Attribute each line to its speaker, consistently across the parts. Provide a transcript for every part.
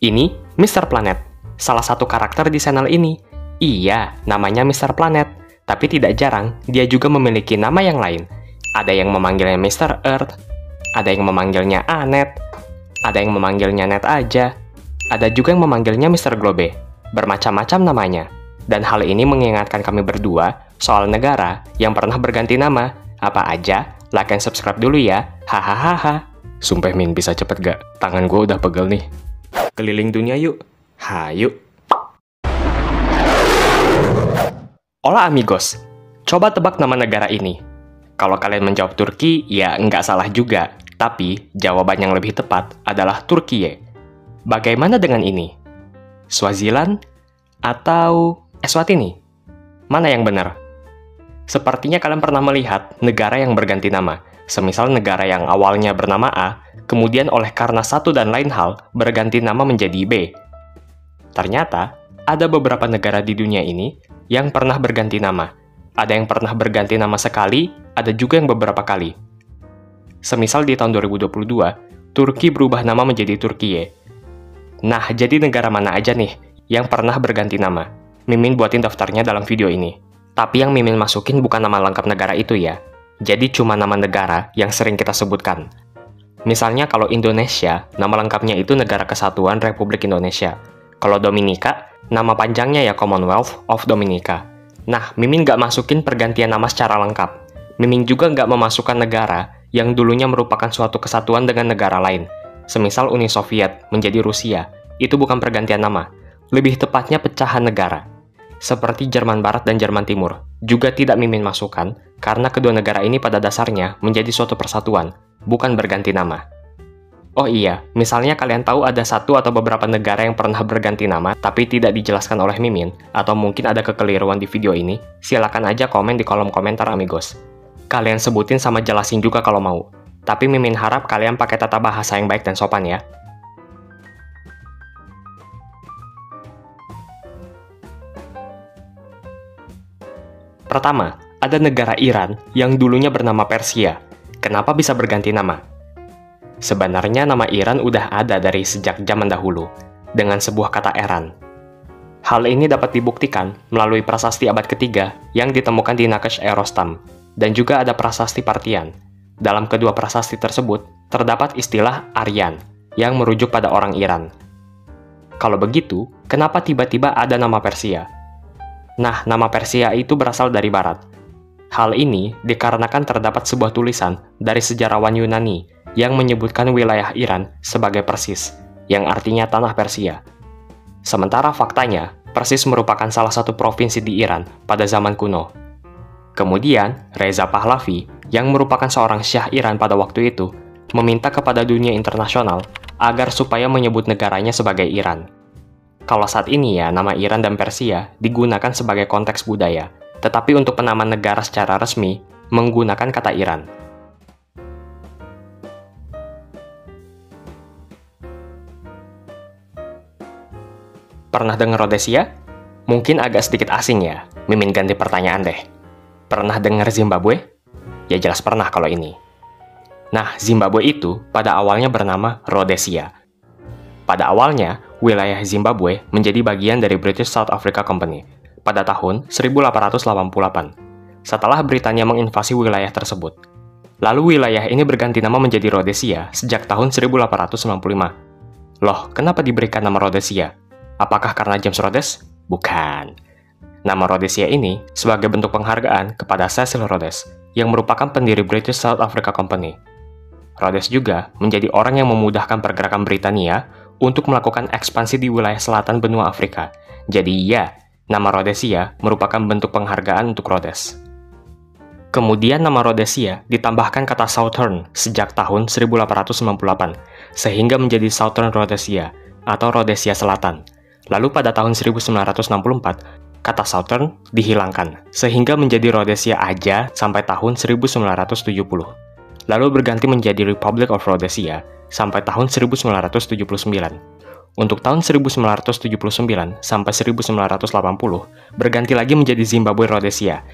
Speaker 1: Ini Mr. Planet, salah satu karakter di channel ini. Iya, namanya Mr. Planet, tapi tidak jarang dia juga memiliki nama yang lain. Ada yang memanggilnya Mr. Earth, ada yang memanggilnya Anet, ada yang memanggilnya Net aja, ada juga yang memanggilnya Mr. Globe. Bermacam-macam namanya. Dan hal ini mengingatkan kami berdua soal negara yang pernah berganti nama. Apa aja? Like and subscribe dulu ya. Hahaha. Sumpah Min, bisa cepet gak? Tangan gue udah pegel nih. Keliling dunia yuk. Hayu. Hola amigos. Coba tebak nama negara ini. Kalau kalian menjawab Turki, ya nggak salah juga. Tapi, jawaban yang lebih tepat adalah Turkiye. Bagaimana dengan ini? Swaziland? Atau Eswatini? Mana yang benar? Sepertinya kalian pernah melihat negara yang berganti nama. Semisal negara yang awalnya bernama A, kemudian oleh karena satu dan lain hal, berganti nama menjadi B. Ternyata, ada beberapa negara di dunia ini yang pernah berganti nama. Ada yang pernah berganti nama sekali, ada juga yang beberapa kali. Semisal di tahun 2022, Turki berubah nama menjadi Turkiye. Nah, jadi negara mana aja nih yang pernah berganti nama? Mimin buatin daftarnya dalam video ini. Tapi yang Mimin masukin bukan nama lengkap negara itu ya. Jadi cuma nama negara yang sering kita sebutkan. Misalnya kalau Indonesia, nama lengkapnya itu Negara Kesatuan Republik Indonesia. Kalau Dominika, nama panjangnya ya Commonwealth of Dominica. Nah, Mimin nggak masukin pergantian nama secara lengkap. Mimin juga nggak memasukkan negara yang dulunya merupakan suatu kesatuan dengan negara lain. Semisal Uni Soviet menjadi Rusia, itu bukan pergantian nama. Lebih tepatnya pecahan negara. Seperti Jerman Barat dan Jerman Timur, juga tidak Mimin masukkan karena kedua negara ini pada dasarnya menjadi suatu persatuan, bukan berganti nama. Oh iya, misalnya kalian tahu ada satu atau beberapa negara yang pernah berganti nama tapi tidak dijelaskan oleh Mimin, atau mungkin ada kekeliruan di video ini, silakan aja komen di kolom komentar amigos. Kalian sebutin sama jelasin juga kalau mau. Tapi Mimin harap kalian pakai tata bahasa yang baik dan sopan ya. Pertama, ada negara Iran yang dulunya bernama Persia. Kenapa bisa berganti nama? Sebenarnya nama Iran udah ada dari sejak zaman dahulu, dengan sebuah kata Eran. Hal ini dapat dibuktikan melalui prasasti abad ketiga yang ditemukan di Naqsh-e-Rostam, dan juga ada prasasti Partian. Dalam kedua prasasti tersebut, terdapat istilah Aryan, yang merujuk pada orang Iran. Kalau begitu, kenapa tiba-tiba ada nama Persia? Nah, nama Persia itu berasal dari barat. Hal ini dikarenakan terdapat sebuah tulisan dari sejarawan Yunani yang menyebutkan wilayah Iran sebagai Persis, yang artinya tanah Persia. Sementara faktanya, Persis merupakan salah satu provinsi di Iran pada zaman kuno. Kemudian, Reza Pahlavi, yang merupakan seorang syah Iran pada waktu itu, meminta kepada dunia internasional agar supaya menyebut negaranya sebagai Iran. Kalau saat ini ya, nama Iran dan Persia digunakan sebagai konteks budaya, tetapi untuk penamaan negara secara resmi, menggunakan kata Iran. Pernah dengar Rhodesia? Mungkin agak sedikit asing ya, Mimin ganti pertanyaan deh. Pernah dengar Zimbabwe? Ya jelas pernah kalau ini. Nah, Zimbabwe itu pada awalnya bernama Rhodesia. Pada awalnya, wilayah Zimbabwe menjadi bagian dari British South Africa Company pada tahun 1888, setelah Britania menginvasi wilayah tersebut. Lalu wilayah ini berganti nama menjadi Rhodesia sejak tahun 1895. Loh, kenapa diberikan nama Rhodesia? Apakah karena James Rhodes? Bukan. Nama Rhodesia ini sebagai bentuk penghargaan kepada Cecil Rhodes, yang merupakan pendiri British South Africa Company. Rhodes juga menjadi orang yang memudahkan pergerakan Britania untuk melakukan ekspansi di wilayah selatan benua Afrika. Jadi ya, nama Rhodesia merupakan bentuk penghargaan untuk Rhodes. Kemudian nama Rhodesia ditambahkan kata Southern sejak tahun 1898, sehingga menjadi Southern Rhodesia atau Rhodesia Selatan. Lalu pada tahun 1964, kata Southern dihilangkan, sehingga menjadi Rhodesia aja sampai tahun 1970. Lalu berganti menjadi Republic of Rhodesia sampai tahun 1979. Untuk tahun 1979 sampai 1980, berganti lagi menjadi Zimbabwe Rhodesia.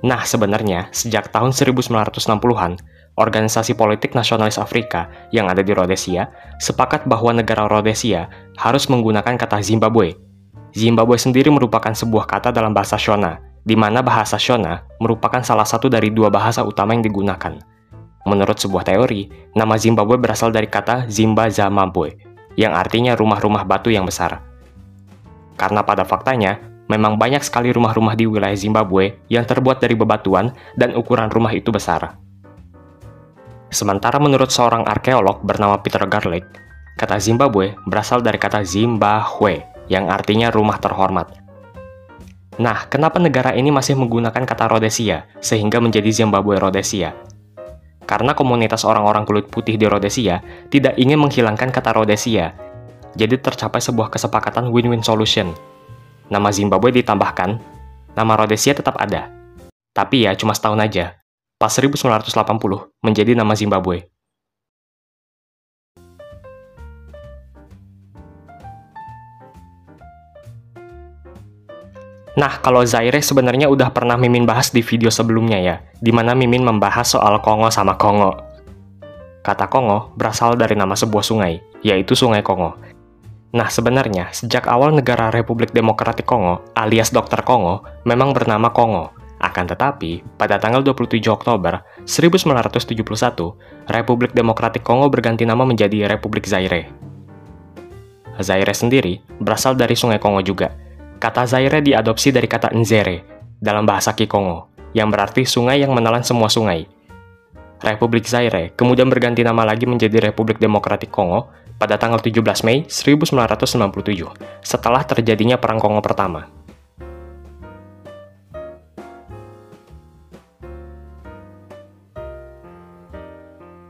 Speaker 1: Nah, sebenarnya sejak tahun 1960-an, organisasi politik nasionalis Afrika yang ada di Rhodesia, sepakat bahwa negara Rhodesia harus menggunakan kata Zimbabwe. Zimbabwe sendiri merupakan sebuah kata dalam bahasa Shona, di mana bahasa Shona merupakan salah satu dari dua bahasa utama yang digunakan. Menurut sebuah teori, nama Zimbabwe berasal dari kata Zimba Zamabwe, yang artinya rumah-rumah batu yang besar. Karena pada faktanya, memang banyak sekali rumah-rumah di wilayah Zimbabwe yang terbuat dari bebatuan dan ukuran rumah itu besar. Sementara menurut seorang arkeolog bernama Peter Garlick, kata Zimbabwe berasal dari kata Zimbabwe, yang artinya rumah terhormat. Nah, kenapa negara ini masih menggunakan kata Rhodesia, sehingga menjadi Zimbabwe Rhodesia? Karena komunitas orang-orang kulit putih di Rhodesia tidak ingin menghilangkan kata Rhodesia, jadi tercapai sebuah kesepakatan win-win solution. Nama Zimbabwe ditambahkan, nama Rhodesia tetap ada. Tapi ya cuma setahun aja. Pas 1980 menjadi nama Zimbabwe. Nah, kalau Zaire sebenarnya udah pernah Mimin bahas di video sebelumnya ya, di mana Mimin membahas soal Kongo sama Kongo. Kata Kongo berasal dari nama sebuah sungai, yaitu Sungai Kongo. Nah, sebenarnya sejak awal negara Republik Demokratik Kongo, alias Dr. Kongo, memang bernama Kongo. Akan tetapi, pada tanggal 27 Oktober 1971, Republik Demokratik Kongo berganti nama menjadi Republik Zaire. Zaire sendiri berasal dari Sungai Kongo juga. Kata Zaire diadopsi dari kata Nzere dalam bahasa Kikongo, yang berarti sungai yang menelan semua sungai. Republik Zaire kemudian berganti nama lagi menjadi Republik Demokratik Kongo pada tanggal 17 Mei 1997, setelah terjadinya Perang Kongo pertama.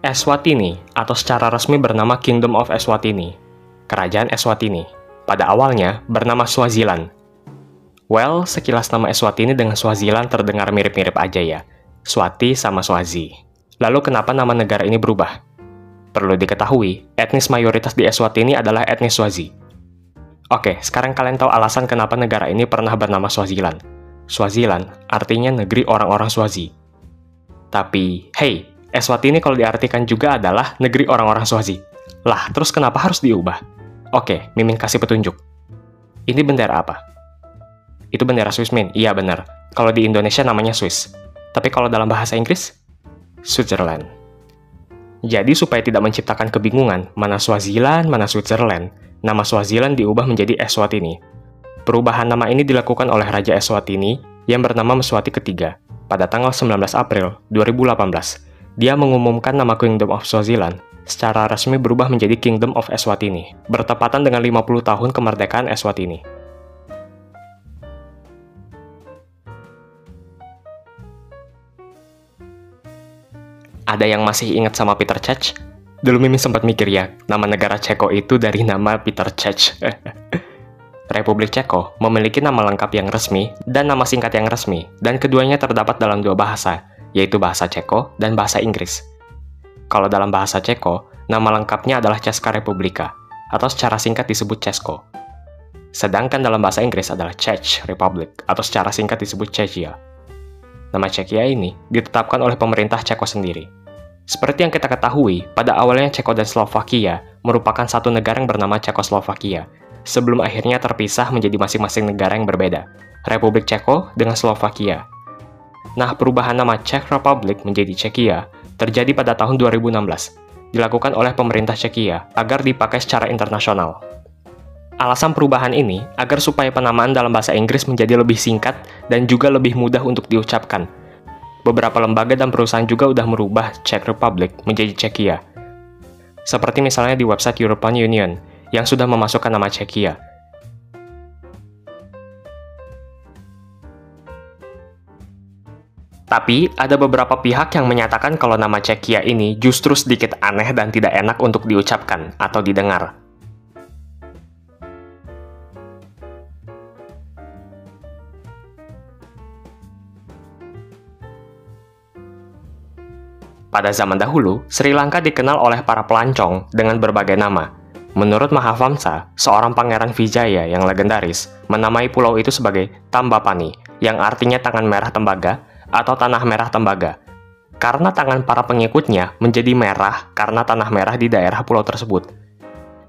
Speaker 1: Eswatini, atau secara resmi bernama Kingdom of Eswatini, Kerajaan Eswatini, pada awalnya bernama Swaziland. Well, sekilas nama Eswatini dengan Swaziland terdengar mirip-mirip aja ya, Swati sama Swazi. Lalu kenapa nama negara ini berubah? Perlu diketahui, etnis mayoritas di Eswatini adalah etnis Swazi. Oke, sekarang kalian tahu alasan kenapa negara ini pernah bernama Swaziland. Swaziland artinya negeri orang-orang Swazi. Tapi, hey, Eswatini kalau diartikan juga adalah negeri orang-orang Swazi. Lah, terus kenapa harus diubah? Oke, Mimin kasih petunjuk. Ini bendera apa? Itu bendera Swiss, Min. Iya, benar. Kalau di Indonesia namanya Swiss. Tapi kalau dalam bahasa Inggris, Switzerland. Jadi, supaya tidak menciptakan kebingungan, mana Swaziland, mana Switzerland, nama Swaziland diubah menjadi Eswatini. Perubahan nama ini dilakukan oleh Raja Eswatini yang bernama Mswati ketiga pada tanggal 19 April 2018. Dia mengumumkan nama Kingdom of Swaziland secara resmi berubah menjadi Kingdom of Eswatini, bertepatan dengan 50 tahun kemerdekaan Eswatini. Ada yang masih ingat sama Peter Cech? Dulu Mimin sempat mikir ya, nama negara Ceko itu dari nama Peter Cech. Republik Ceko memiliki nama lengkap yang resmi dan nama singkat yang resmi, dan keduanya terdapat dalam dua bahasa, yaitu bahasa Ceko dan bahasa Inggris. Kalau dalam bahasa Ceko, nama lengkapnya adalah Česká republika, atau secara singkat disebut Česko. Sedangkan dalam bahasa Inggris adalah Czech Republic, atau secara singkat disebut Czechia. Nama Czechia ini ditetapkan oleh pemerintah Ceko sendiri. Seperti yang kita ketahui, pada awalnya Ceko dan Slovakia merupakan satu negara yang bernama Cekoslovakia, sebelum akhirnya terpisah menjadi masing-masing negara yang berbeda, Republik Ceko dengan Slovakia. Nah, perubahan nama Czech Republic menjadi Czechia terjadi pada tahun 2016, dilakukan oleh pemerintah Czechia agar dipakai secara internasional. Alasan perubahan ini agar supaya penamaan dalam bahasa Inggris menjadi lebih singkat dan juga lebih mudah untuk diucapkan. Beberapa lembaga dan perusahaan juga udah merubah Czech Republic menjadi Czechia. Seperti misalnya di website European Union yang sudah memasukkan nama Czechia. Tapi, ada beberapa pihak yang menyatakan kalau nama Czechia ini justru sedikit aneh dan tidak enak untuk diucapkan atau didengar. Pada zaman dahulu, Sri Lanka dikenal oleh para pelancong dengan berbagai nama. Menurut Mahavamsa, seorang pangeran Vijaya yang legendaris, menamai pulau itu sebagai Tambapani, yang artinya tangan merah tembaga atau tanah merah tembaga. karena tangan para pengikutnya menjadi merah karena tanah merah di daerah pulau tersebut.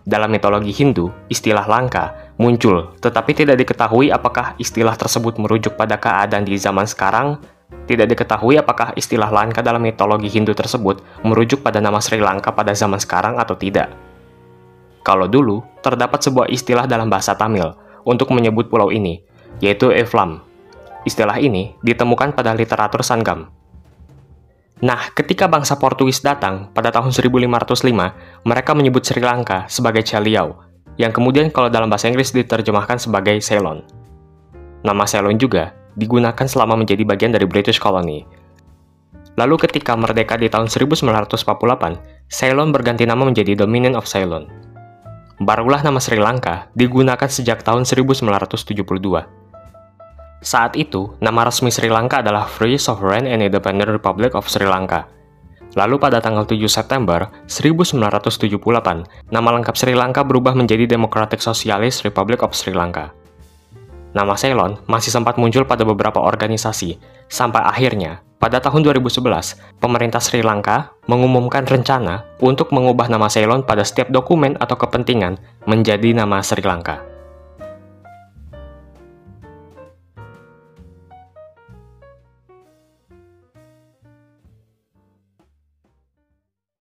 Speaker 1: Dalam mitologi Hindu, istilah Lanka muncul, tetapi tidak diketahui apakah istilah tersebut merujuk pada keadaan di zaman sekarang. Tidak diketahui apakah istilah Lanka dalam mitologi Hindu tersebut merujuk pada nama Sri Lanka pada zaman sekarang atau tidak. Kalau dulu, terdapat sebuah istilah dalam bahasa Tamil untuk menyebut pulau ini, yaitu Evlam. Istilah ini ditemukan pada literatur Sangam. Nah, ketika bangsa Portugis datang pada tahun 1505, mereka menyebut Sri Lanka sebagai Chaliau, yang kemudian kalau dalam bahasa Inggris diterjemahkan sebagai Ceylon. Nama Ceylon juga digunakan selama menjadi bagian dari British Colony. Lalu ketika merdeka di tahun 1948, Ceylon berganti nama menjadi Dominion of Ceylon. Barulah nama Sri Lanka digunakan sejak tahun 1972. Saat itu, nama resmi Sri Lanka adalah Free Sovereign and Independent Republic of Sri Lanka. Lalu pada tanggal 7 September 1978, nama lengkap Sri Lanka berubah menjadi Democratic Socialist Republic of Sri Lanka. Nama Ceylon masih sempat muncul pada beberapa organisasi, sampai akhirnya, pada tahun 2011, pemerintah Sri Lanka mengumumkan rencana untuk mengubah nama Ceylon pada setiap dokumen atau kepentingan menjadi nama Sri Lanka.